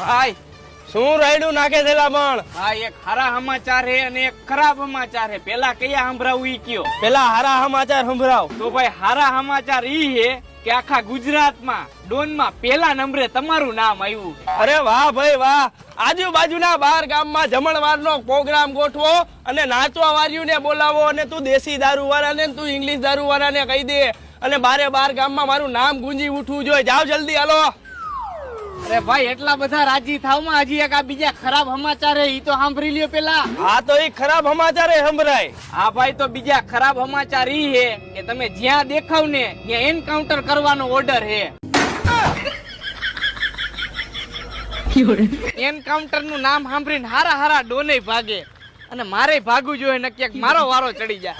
ભાઈ શું રાયડું નાખે છેલા પણ? હા, એક સારા સમાચાર હે અને એક ખરાબ સમાચાર હે. પેલા કયા સંભળાવું ઈ કયો? પેલા હારા સમાચાર સંભળાવ. તો ભાઈ હારા સમાચાર ઈ હે કે આખા ગુજરાતમાં ડોનમાં પેલા નંબરે તમારું નામ આવ્યું. અરે વાહ ભાઈ વાહ. આજુબાજુના 12 ગામમાં જમણવારનો પ્રોગ્રામ ગોઠવો અને નાચવા વાળીઓને બોલાવો અને તું દેશી દારૂ વાળાને તું ઇંગ્લિશ દારૂ વાળાને કહી દે અને 12 ગામમાં મારું નામ ગુંજી ઉઠવું જોઈએ. જાઓ જલ્દી હાલો. અરે ભાઈ એટલા બધા રાજી થાવમાં હજી એક આ બીજા ખરાબ સમાચાર હે ઈ તો સાંભળી લ્યો પેલા. હા તો એ ખરાબ સમાચાર સંભળાય. હા ભાઈ, તો બીજા ખરાબ સમાચાર ઈ હે કે તમે જ્યાં દેખાવ ને ત્યાં એન્કાઉન્ટર કરવાનો ઓર્ડર હે. એન્કાઉન્ટર નું નામ સાંભળીને હારા હારા ડોને ભાગે અને મારે ભાગવું જોઈએ નક્કી મારો વારો ચડી જાય.